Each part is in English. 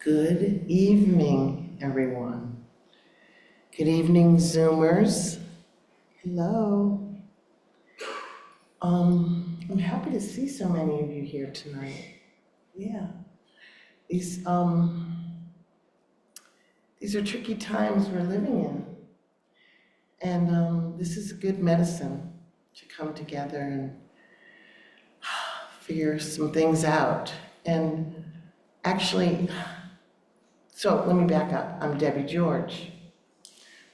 Good evening, everyone. Good evening, Zoomers. Hello. I'm happy to see so many of you here tonight. Yeah. These are tricky times we're living in. And this is good medicine to come together and figure some things out. And actually, so let me back up. I'm Debbie George,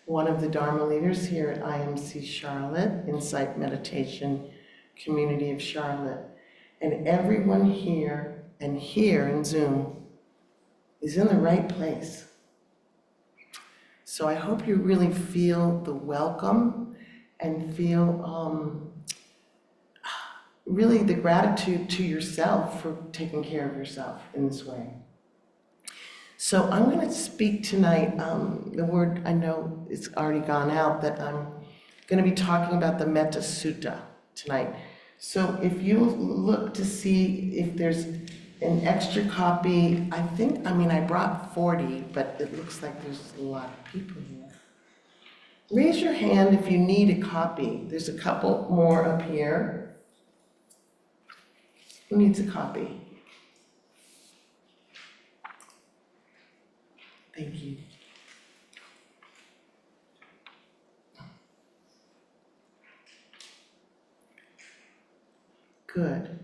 one of the Dharma leaders here at IMC Charlotte, Insight Meditation Community of Charlotte. And everyone here and here in Zoom is in the right place. So I hope you really feel the welcome and feel really the gratitude to yourself for taking care of yourself in this way. So I'm going to speak tonight, the word I know it's already gone out, that I'm going to be talking about the Metta Sutta tonight. So if you look to see if there's an extra copy, I brought 40, but it looks like there's a lot of people here. Raise your hand if you need a copy. There's a couple more up here. Who needs a copy? Thank you. Good.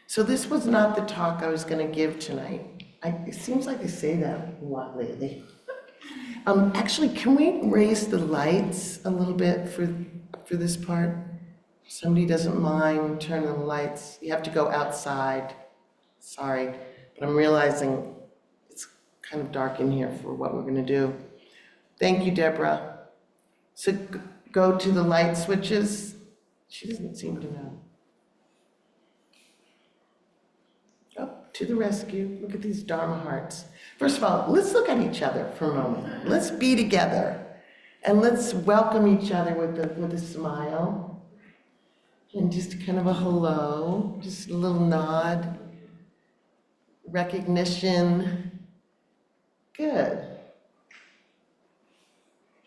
So this was not the talk I was going to give tonight. It seems like I say that a lot lately. Actually, can we raise the lights a little bit for this part? If somebody doesn't mind turning the lights. You have to go outside. Sorry, but I'm realizing it's kind of dark in here for what we're going to do. Thank you, Deborah. So go to the light switches. She doesn't seem to know. Oh, to the rescue. Look at these Dharma hearts. First of all, let's look at each other for a moment. Let's be together. And let's welcome each other with a smile. And just kind of a hello, just a little nod. Recognition. Good.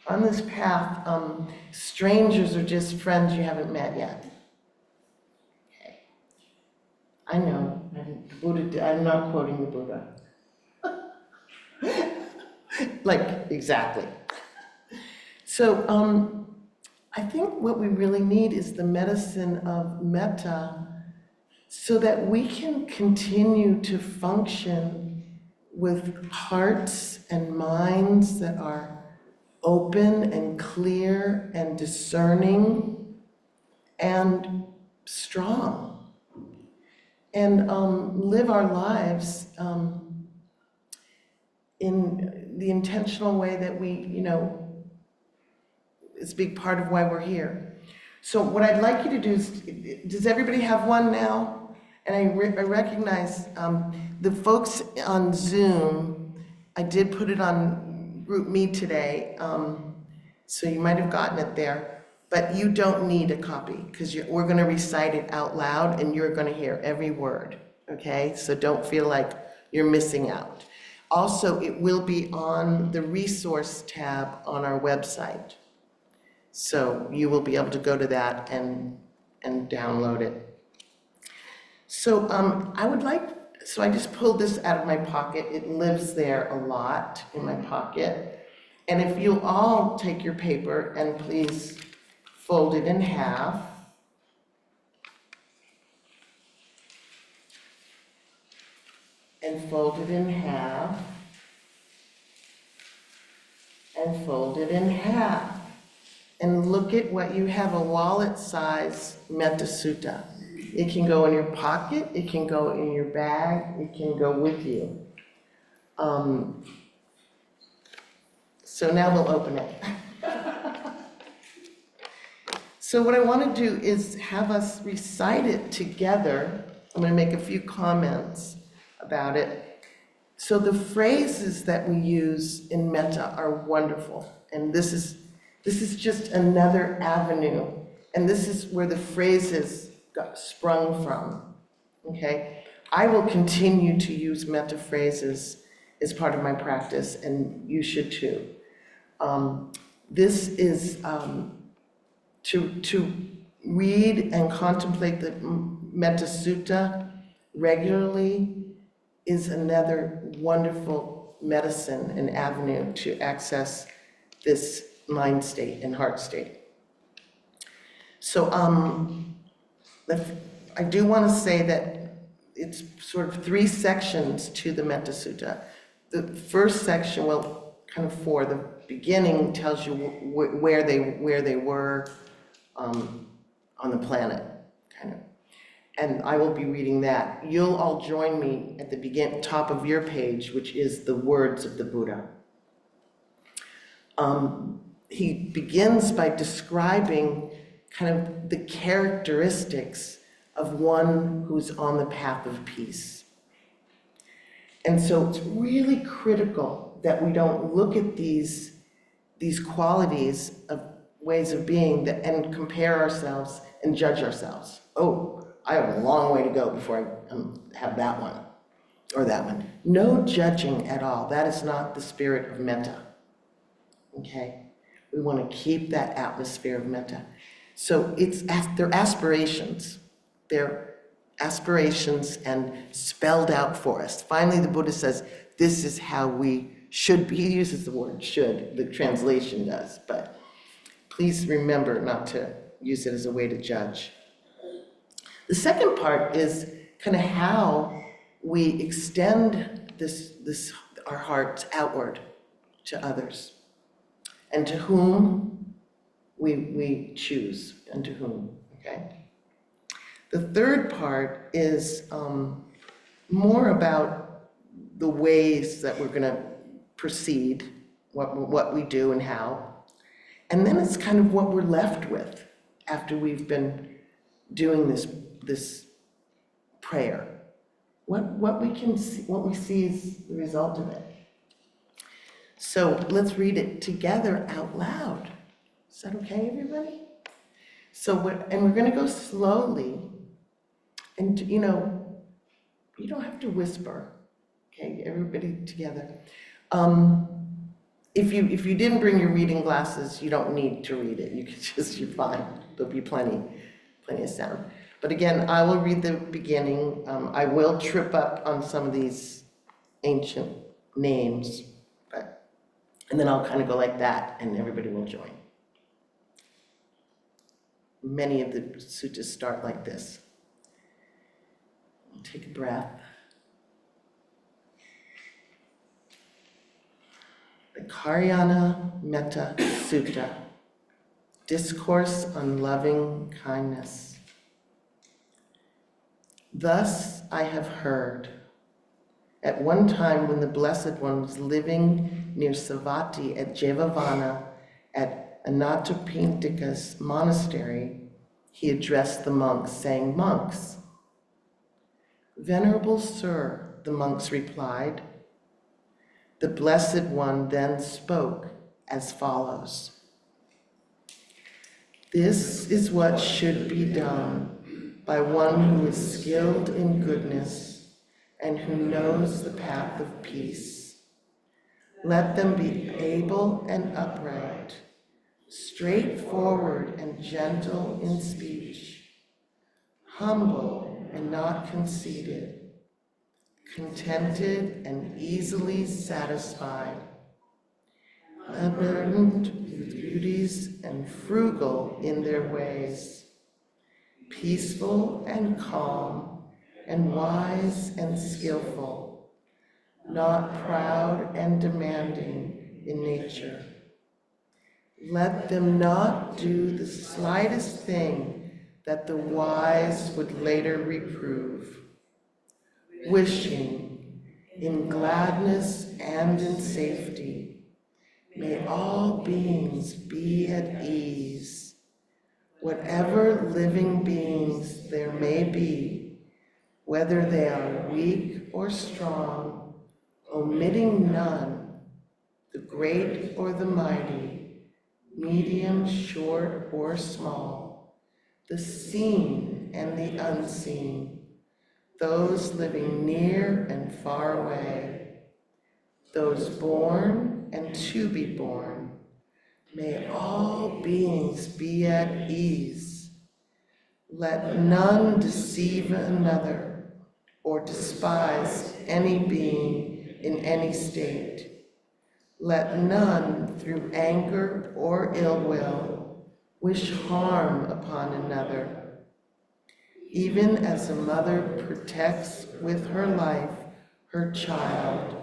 On this path, strangers are just friends you haven't met yet. Okay. I know, I'm not quoting the Buddha. Like, exactly. So, I think what we really need is the medicine of metta so that we can continue to function with hearts and minds that are open and clear and discerning and strong, and live our lives in the intentional way that we, it's a big part of why we're here. So what I'd like you to do is, does everybody have one now? And I recognize the folks on Zoom, I did put it on Group Me today, so you might have gotten it there, but you don't need a copy because we're going to recite it out loud and you're going to hear every word, okay? So don't feel like you're missing out. Also, it will be on the resource tab on our website. So you will be able to go to that and download it. So I just pulled this out of my pocket. It lives there a lot in my pocket. And if you'll all take your paper and please fold it in half. And fold it in half. And fold it in half. And look at what you have, a wallet-size Metta Sutta. It can go in your pocket, it can go in your bag, it can go with you. So now we'll open it. So what I want to do is have us recite it together. I'm going to make a few comments about it. So the phrases that we use in metta are wonderful, and this is just another avenue, and this is where the phrases got sprung from, okay? I will continue to use metta phrases as part of my practice, and you should too. This is to read and contemplate the Metta Sutta regularly is another wonderful medicine and avenue to access this mind state and heart state. So I do want to say that it's sort of 3 sections to the Metta Sutta. The first section, well, kind of 4, the beginning tells you where they were on the planet, kind of. And I will be reading that. You'll all join me at the top of your page, which is the words of the Buddha. He begins by describing kind of the characteristics of one who's on the path of peace. And so it's really critical that we don't look at these qualities of ways of being and compare ourselves and judge ourselves. Oh, I have a long way to go before I have that one or that one. No judging at all. That is not the spirit of Metta. Okay? We want to keep that atmosphere of Metta. So they're aspirations. They're aspirations and spelled out for us. Finally, the Buddha says, this is how we should be. He uses the word should, the translation does, but please remember not to use it as a way to judge. The second part is kind of how we extend our hearts outward to others, and to whom we choose, and to whom, okay? The third part is more about the ways that we're going to proceed, what we do and how. And then it's kind of what we're left with after we've been doing this prayer. What we see is the result of it. So let's read it together out loud. Is that okay, everybody? So we're going to go slowly, and you don't have to whisper. Okay, everybody together. If you didn't bring your reading glasses, you don't need to read it. You're fine. There'll be plenty of sound. But again, I will read the beginning. I will trip up on some of these ancient names, and then I'll kind of go like that, and everybody will join. Many of the suttas start like this. Take a breath. The Karyana Metta Sutta, Discourse on Loving Kindness. Thus I have heard. At one time when the Blessed One was living near Savatthi at Jevavana at Anathapindika's monastery, he addressed the monks, saying, "Monks." "Venerable Sir," the monks replied. The Blessed One then spoke as follows. "This is what should be done by one who is skilled in goodness and who knows the path of peace. Let them be able and upright, straightforward and gentle in speech, humble and not conceited, contented and easily satisfied, abundant with beauties and frugal in their ways, peaceful and calm and wise and skillful, not proud and demanding in nature. Let them not do the slightest thing that the wise would later reprove, wishing in gladness and in safety, may all beings be at ease, whatever living beings there may be, whether they are weak or strong, omitting none, the great or the mighty, medium, short, or small, the seen and the unseen, those living near and far away, those born and to be born. May all beings be at ease. Let none deceive another or despise any being in any state. Let none through anger or ill will wish harm upon another. Even as a mother protects with her life her child,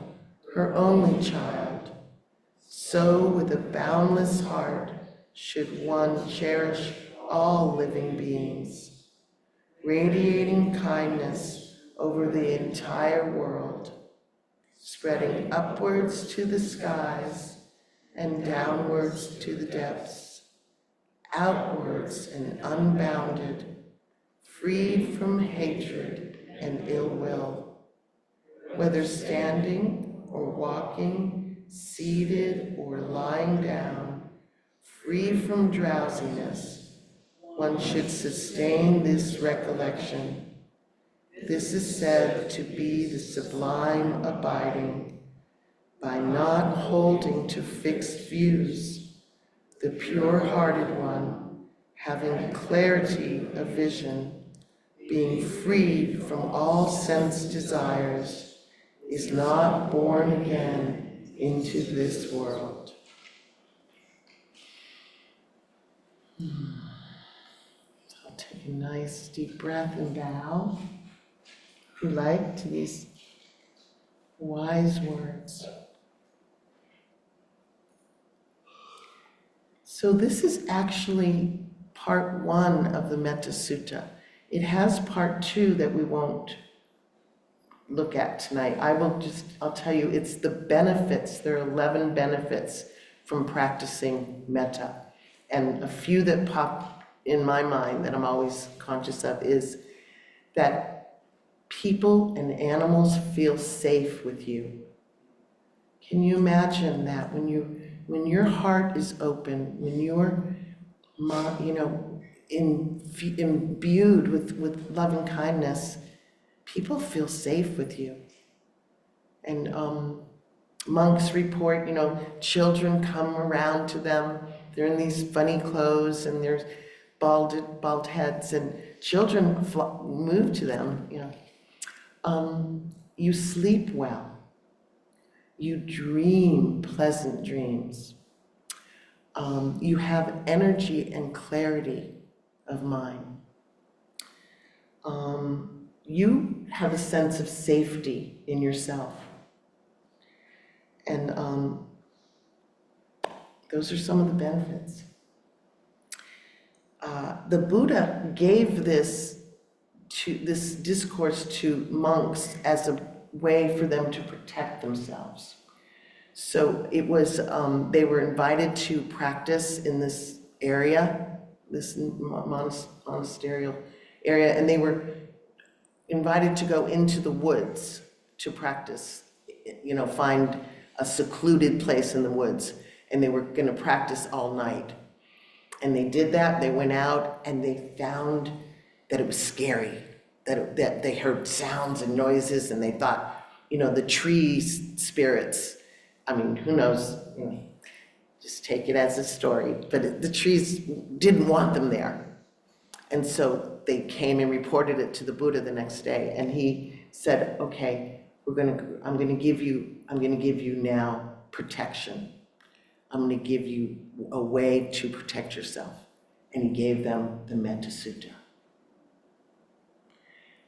her only child, so with a boundless heart should one cherish all living beings, radiating kindness over the entire world, spreading upwards to the skies and downwards to the depths, outwards and unbounded, freed from hatred and ill will, whether standing or walking, seated or lying down, free from drowsiness, one should sustain this recollection. This is said to be the sublime abiding. By not holding to fixed views, the pure-hearted one, having clarity of vision, being freed from all sense desires, is not born again into this world. I'll take a nice deep breath and bow, if you like, to these wise words. So this is actually part 1 of the Metta Sutta. It has part 2 that we won't look at tonight. I'll tell you, it's the benefits. There are 11 benefits from practicing metta. And a few that pop in my mind that I'm always conscious of is that people and animals feel safe with you. Can you imagine that when your heart is open, when you're, imbued with loving kindness, people feel safe with you. And monks report, children come around to them. They're in these funny clothes and there's bald heads, and children move to them. You sleep well. You dream pleasant dreams. You have energy and clarity of mind. You have a sense of safety in yourself. And those are some of the benefits. The Buddha gave this discourse to monks as a way for them to protect themselves. So it was, they were invited to practice in this area, this monasterial area, and they were invited to go into the woods to practice, find a secluded place in the woods, and they were going to practice all night. And they did that. They went out and they found that it was scary, that they heard sounds and noises, and they thought, the tree spirits, who knows, just take it as a story, but the trees didn't want them there. And so they came and reported it to the Buddha the next day, and he said, okay, I'm going to give you now protection. I'm going to give you a way to protect yourself. And he gave them the Metta Sutta.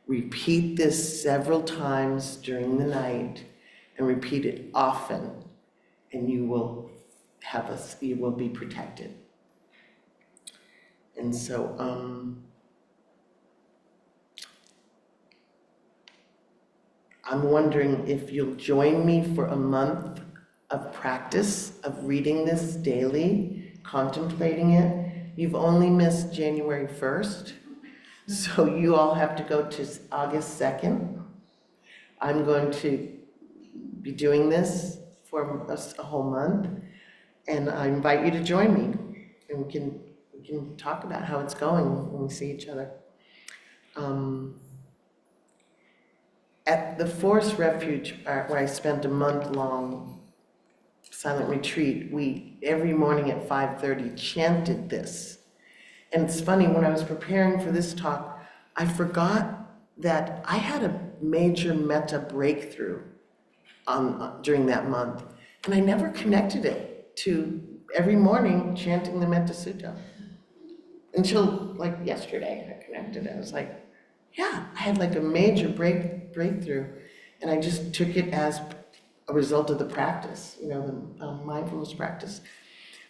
Repeat this several times during the night, and repeat it often, and you will be protected. And so, I'm wondering if you'll join me for a month of practice of reading this daily, contemplating it. You've only missed January 1st, so you all have to go to August 2nd. I'm going to be doing this for a whole month, and I invite you to join me, and we can talk about how it's going when we see each other. At the forest refuge where I spent a month-long silent retreat, we, every morning at 5:30, chanted this. And it's funny, when I was preparing for this talk, I forgot that I had a major metta breakthrough during that month. And I never connected it to every morning chanting the Metta Sutta. Until like yesterday, I connected it. I was like, yeah, I had like a major breakthrough. And I just took it as a result of the practice, you know, the mindfulness practice.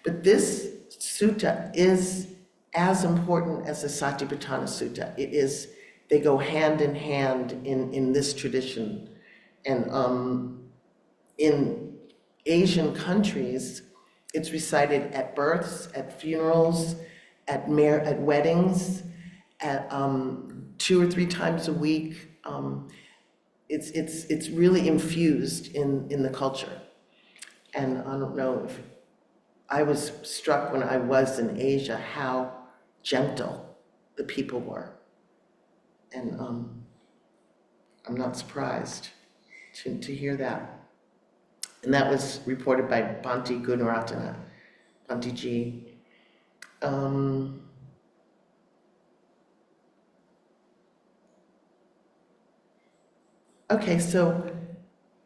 But this sutta is as important as the Satipatthana Sutta. It is, they go hand in hand in this tradition. And in Asian countries, it's recited at births, at funerals, at weddings, at 2 or 3 times a week. It's really infused in the culture. And I don't know if I was struck when I was in Asia how gentle the people were. And I'm not surprised to hear that. And that was reported by Bhante Gunaratana, Bhante Ji. Okay, so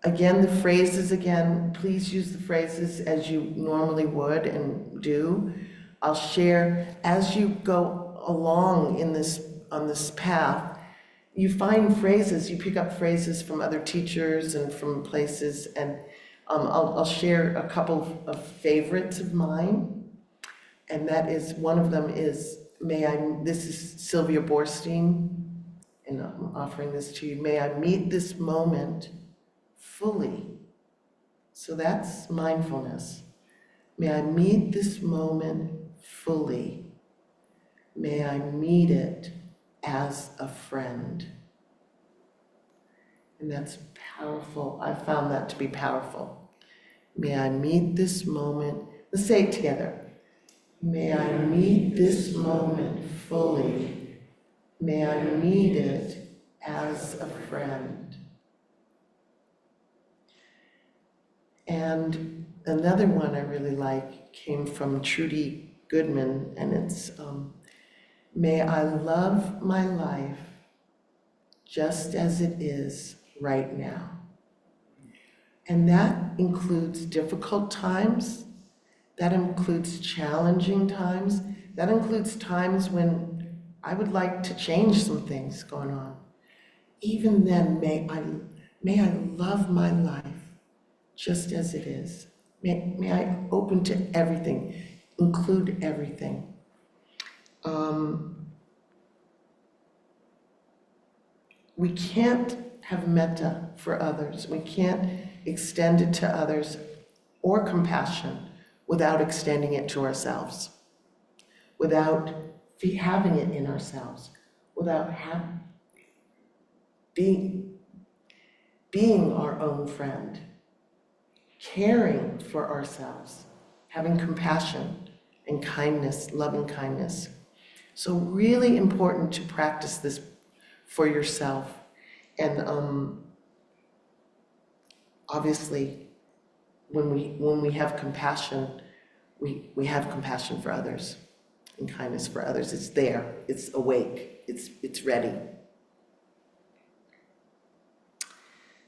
again, the phrases again, please use the phrases as you normally would and do. I'll share, as you go along on this path, you find phrases, you pick up phrases from other teachers and from places, and I'll share a couple of favorites of mine, and that is, one of them is, this is Sylvia Boorstein, and I'm offering this to you, may I meet this moment fully. So that's mindfulness. May I meet this moment fully. May I meet it as a friend. And that's powerful. I found that to be powerful. May I meet this moment. Let's say it together. May I meet this moment fully. May I meet it as a friend. And another one I really like came from Trudy Goodman, and it's, may I love my life just as it is right now. And that includes difficult times, that includes challenging times, that includes times when I would like to change some things going on. Even then, may I love my life just as it is. May I open to everything, include everything. We can't have metta for others. We can't extend it to others or compassion without extending it to ourselves, without having it in ourselves, without being our own friend, caring for ourselves, having compassion and kindness, loving kindness. So really important to practice this for yourself. And obviously, when we have compassion, we have compassion for others and kindness for others. It's there, it's awake, it's ready.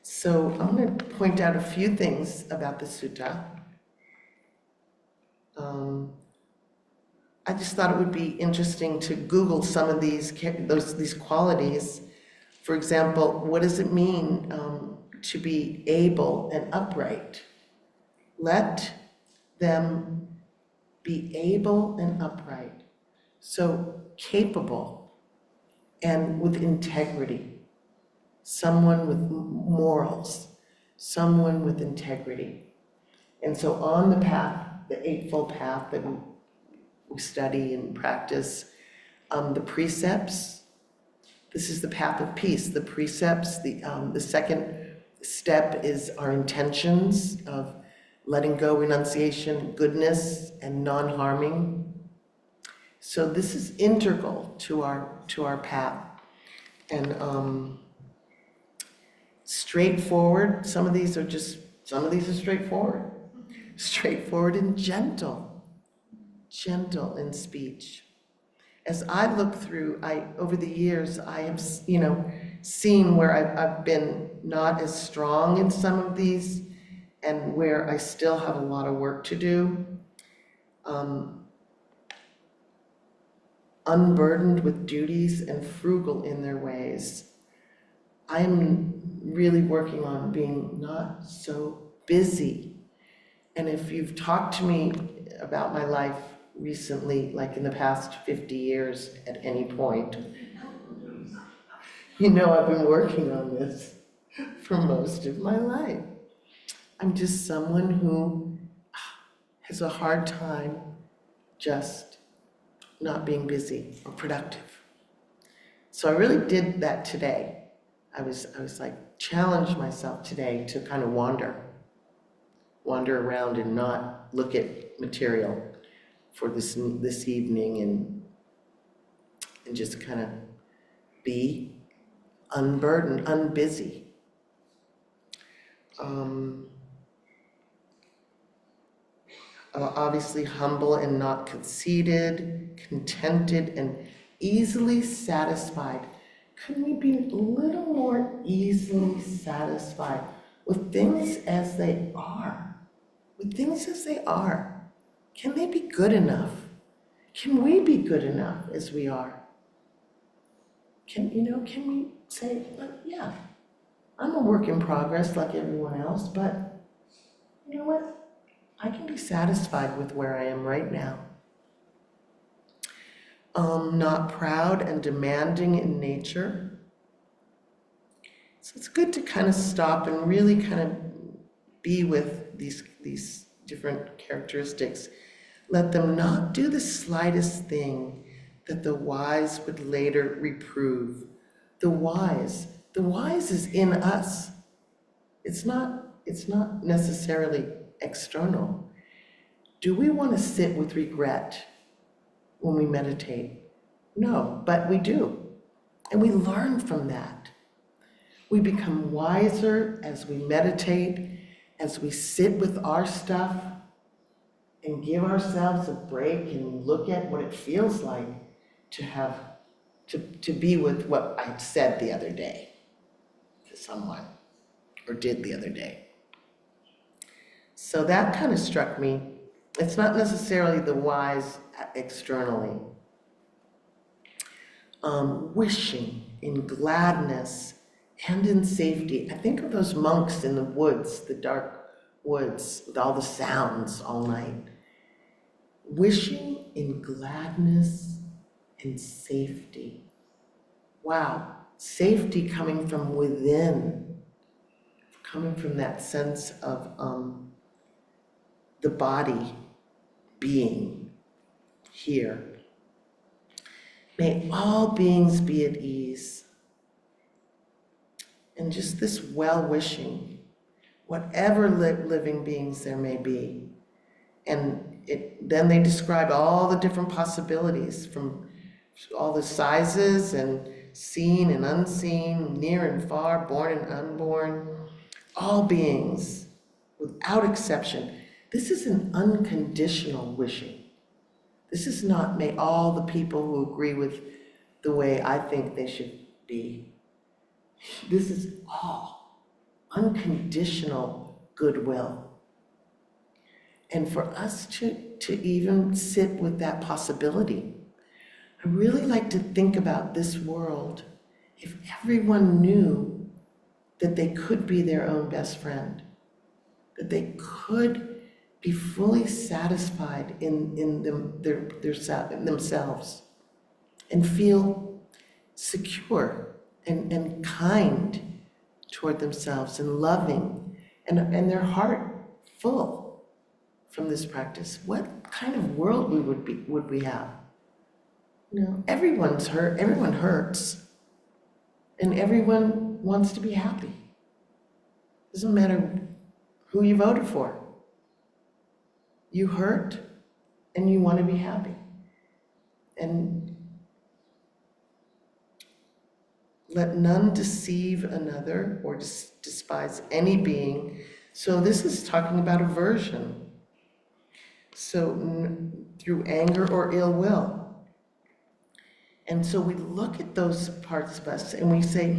So I'm going to point out a few things about the sutta. I just thought it would be interesting to Google some of these qualities. For example, what does it mean to be able and upright? Let them be able and upright. So capable and with integrity. Someone with morals, someone with integrity. And so on the path, the Eightfold Path that we study and practice, the precepts, this is the path of peace. The precepts, the second step is our intentions of letting go, renunciation, goodness, and non-harming. So this is integral to our path. And straightforward. Some of these are straightforward. Straightforward and gentle in speech. As I look through, over the years, I have, seen where I've been not as strong in some of these and where I still have a lot of work to do. Unburdened with duties and frugal in their ways. I'm really working on being not so busy. And if you've talked to me about my life recently, like in the past 50 years at any point, I've been working on this for most of my life. I'm just someone who has a hard time just not being busy or productive. So I really did that today. I was like, challenge myself today to kind of wander around and not look at material for this evening and just kind of be unburdened, unbusy. Obviously humble and not conceited, contented and easily satisfied. Couldn't we be a little more easily satisfied with things as they are? With things as they are. Can they be good enough? Can we be good enough as we are? Can we say, yeah, I'm a work in progress like everyone else, but you know what? I can be satisfied with where I am right now. Not proud and demanding in nature. So it's good to kind of stop and really kind of be with these different characteristics. Let them not do the slightest thing that the wise would later reprove. The wise is in us. It's not necessarily external. Do we want to sit with regret when we meditate? No, but we do. And we learn from that. We become wiser as we meditate, as we sit with our stuff and give ourselves a break and look at what it feels like to be with what I said the other day to someone or did the other day. So that kind of struck me. It's not necessarily the wise externally. Wishing in gladness and in safety. I think of those monks in the woods, the dark woods, with all the sounds all night. Wishing in gladness and safety. Wow, safety coming from within, coming from that sense of the body being here. May all beings be at ease. And just this well-wishing, whatever living beings there may be. And then they describe all the different possibilities from all the sizes and seen and unseen, near and far, born and unborn, all beings without exception. This is an unconditional wishing. This is not may all the people who agree with the way I think they should be. This is all unconditional goodwill. And for us to even sit with that possibility, I really like to think about this world if everyone knew that they could be their own best friend, that they could be fully satisfied in themselves and feel secure and kind toward themselves and loving and their heart full from this practice. What kind of world would we have? Everyone's hurt, everyone hurts, and everyone wants to be happy. Doesn't matter who you voted for. You hurt and you want to be happy. And let none deceive another or despise any being. So this is talking about aversion. So through anger or ill will. And so we look at those parts of us and we say,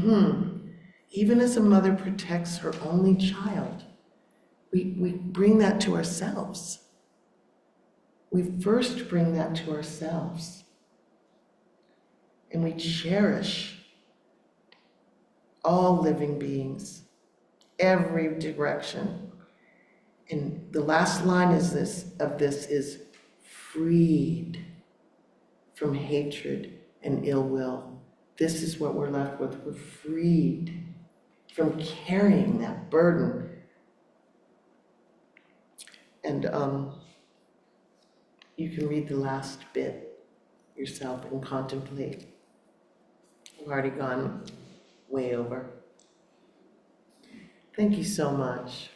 even as a mother protects her only child, we bring that to ourselves. We first bring that to ourselves. And we cherish all living beings, every direction. And the last line is this freed from hatred and ill will. This is what we're left with. We're freed from carrying that burden. And you can read the last bit yourself and contemplate. I've already gone way over. Thank you so much.